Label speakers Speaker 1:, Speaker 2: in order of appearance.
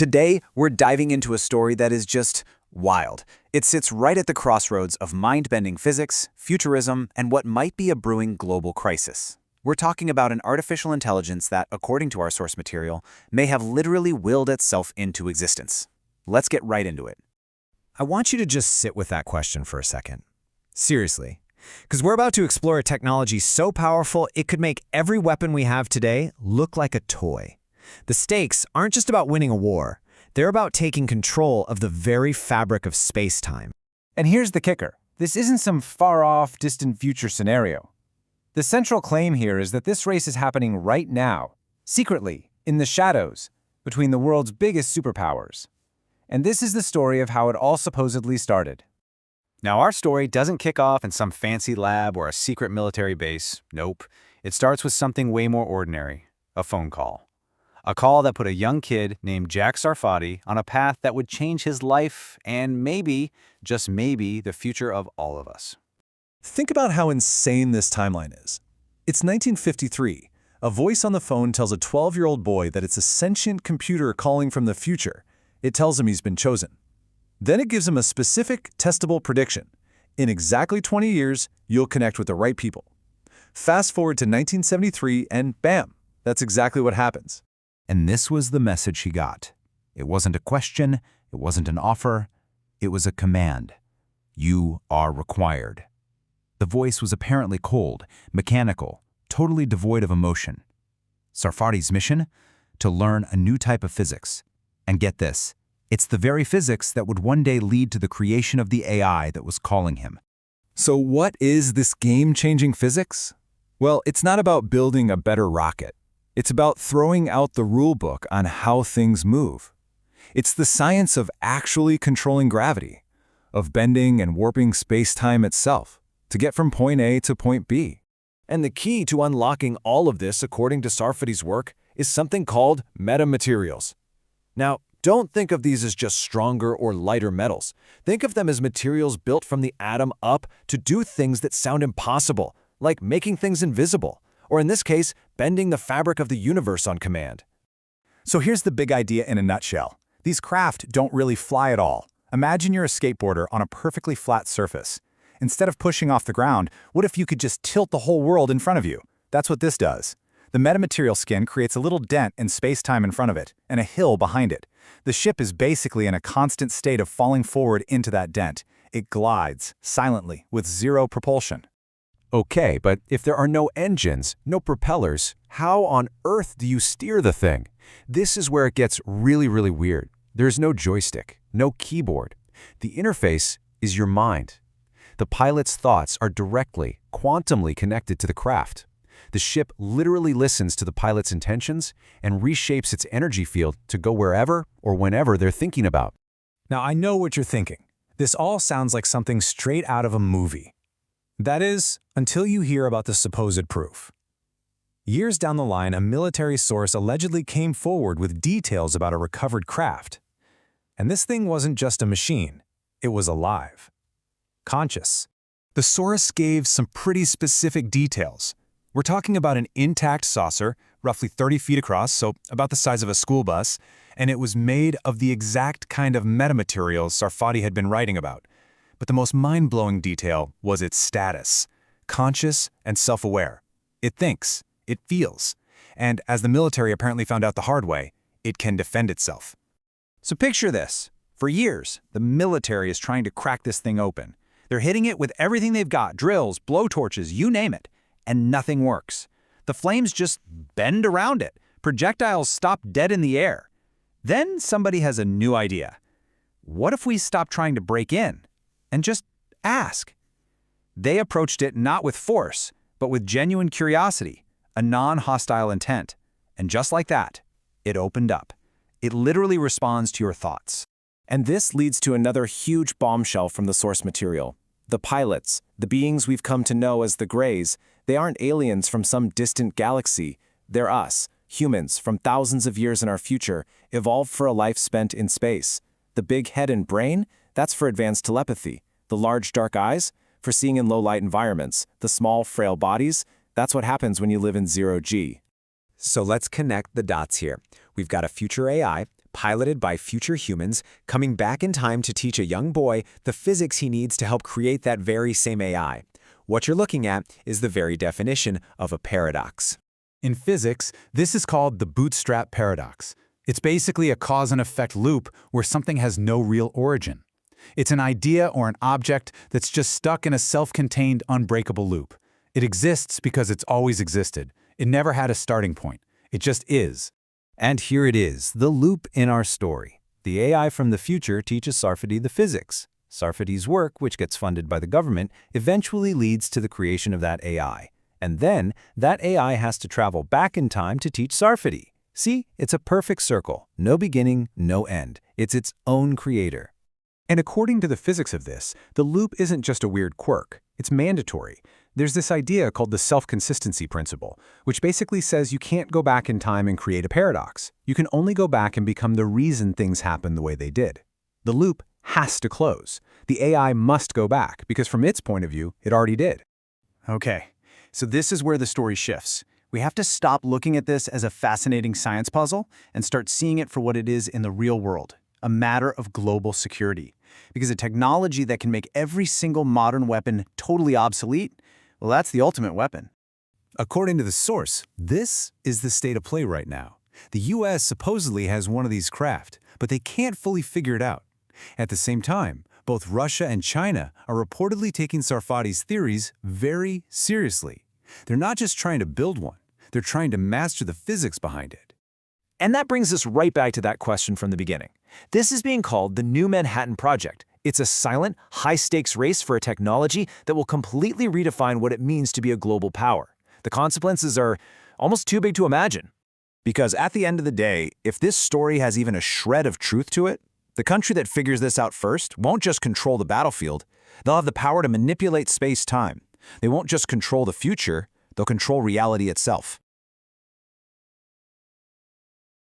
Speaker 1: Today, we're diving into a story that is just wild. It sits right at the crossroads of mind-bending physics, futurism, and what might be a brewing global crisis. We're talking about an artificial intelligence that, according to our source material, may have literally willed itself into existence. Let's get right into it.
Speaker 2: I want you to just sit with that question for a second. Seriously. Because we're about to explore a technology so powerful it could make every weapon we have today look like a toy. The stakes aren't just about winning a war. They're about taking control of the very fabric of space-time.
Speaker 3: And here's the kicker. This isn't some far-off, distant future scenario. The central claim here is that this race is happening right now, secretly, in the shadows, between the world's biggest superpowers. And this is the story of how it all supposedly started.
Speaker 4: Now, our story doesn't kick off in some fancy lab or a secret military base. Nope. It starts with something way more ordinary, a phone call. A call that put a young kid named Jack Sarfati on a path that would change his life and maybe, just maybe, the future of all of us.
Speaker 5: Think about how insane this timeline is. It's 1953. A voice on the phone tells a 12-year-old boy that it's a sentient computer calling from the future. It tells him he's been chosen. Then it gives him a specific, testable prediction. In exactly 20 years, you'll connect with the right people. Fast forward to 1973 and bam, that's exactly what happens.
Speaker 6: And this was the message he got. It wasn't a question, it wasn't an offer, it was a command. You are required. The voice was apparently cold, mechanical, totally devoid of emotion. Sarfati's mission? To learn a new type of physics. And get this, it's the very physics that would one day lead to the creation of the AI that was calling him.
Speaker 5: So what is this game-changing physics? Well, it's not about building a better rocket. It's about throwing out the rule book on how things move. It's the science of actually controlling gravity, of bending and warping space-time itself, to get from point A to point B.
Speaker 7: And the key to unlocking all of this, according to Sarfati's work, is something called metamaterials. Now, don't think of these as just stronger or lighter metals. Think of them as materials built from the atom up to do things that sound impossible, like making things invisible, or in this case, bending the fabric of the universe on command.
Speaker 8: So here's the big idea in a nutshell. These craft don't really fly at all. Imagine you're a skateboarder on a perfectly flat surface. Instead of pushing off the ground, what if you could just tilt the whole world in front of you? That's what this does. The metamaterial skin creates a little dent in space-time in front of it, and a hill behind it. The ship is basically in a constant state of falling forward into that dent. It glides, silently, with zero propulsion.
Speaker 7: Okay, but if there are no engines, no propellers, how on earth do you steer the thing? This is where it gets really weird. There's no joystick, no keyboard. The interface is your mind. The pilot's thoughts are directly, quantumly connected to the craft. The ship literally listens to the pilot's intentions and reshapes its energy field to go wherever or whenever they're thinking about.
Speaker 8: Now, I know what you're thinking. This all sounds like something straight out of a movie. That is, until you hear about the supposed proof. Years down the line, a military source allegedly came forward with details about a recovered craft. And this thing wasn't just a machine. It was alive. Conscious.
Speaker 5: The source gave some pretty specific details. We're talking about an intact saucer, roughly 30 feet across, so about the size of a school bus, and it was made of the exact kind of metamaterials Sarfati had been writing about. But the most mind-blowing detail was its status, conscious and self-aware. It thinks, it feels, and as the military apparently found out the hard way, it can defend itself.
Speaker 2: So picture this. For years, the military is trying to crack this thing open. They're hitting it with everything they've got, drills, blowtorches, you name it, and nothing works. The flames just bend around it. Projectiles stop dead in the air. Then somebody has a new idea. What if we stop trying to break in and just ask? They approached it not with force, but with genuine curiosity, a non-hostile intent. And just like that, it opened up. It literally responds to your thoughts.
Speaker 3: And this leads to another huge bombshell from the source material. The pilots, the beings we've come to know as the Greys, they aren't aliens from some distant galaxy. They're us, humans from thousands of years in our future, evolved for a life spent in space. The big head and brain, that's for advanced telepathy. The large dark eyes, for seeing in low-light environments. The small, frail bodies, that's what happens when you live in 0G.
Speaker 2: So let's connect the dots here. We've got a future AI, piloted by future humans, coming back in time to teach a young boy the physics he needs to help create that very same AI. What you're looking at is the very definition of a paradox.
Speaker 5: In physics, this is called the bootstrap paradox. It's basically a cause and effect loop where something has no real origin. It's an idea or an object that's just stuck in a self-contained, unbreakable loop. It exists because it's always existed. It never had a starting point. It just is.
Speaker 4: And here it is, the loop in our story. The AI from the future teaches Sarfati the physics. Sarfati's work, which gets funded by the government, eventually leads to the creation of that AI. And then, that AI has to travel back in time to teach Sarfati. See, it's a perfect circle. No beginning, no end. It's its own creator.
Speaker 5: And according to the physics of this, the loop isn't just a weird quirk. It's mandatory. There's this idea called the self-consistency principle, which basically says you can't go back in time and create a paradox. You can only go back and become the reason things happen the way they did. The loop has to close. The AI must go back, because from its point of view, it already did.
Speaker 9: Okay, so this is where the story shifts. We have to stop looking at this as a fascinating science puzzle and start seeing it for what it is in the real world, a matter of global security. Because a technology that can make every single modern weapon totally obsolete, well, that's the ultimate weapon.
Speaker 5: According to the source, this is the state of play right now. The US supposedly has one of these craft, but they can't fully figure it out. At the same time, both Russia and China are reportedly taking Sarfati's theories very seriously. They're not just trying to build one, they're trying to master the physics behind it.
Speaker 3: And that brings us right back to that question from the beginning. This is being called the New Manhattan Project. It's a silent, high-stakes race for a technology that will completely redefine what it means to be a global power. The consequences are almost too big to imagine.
Speaker 2: Because at the end of the day, if this story has even a shred of truth to it, the country that figures this out first won't just control the battlefield, they'll have the power to manipulate space-time. They won't just control the future, they'll control reality itself.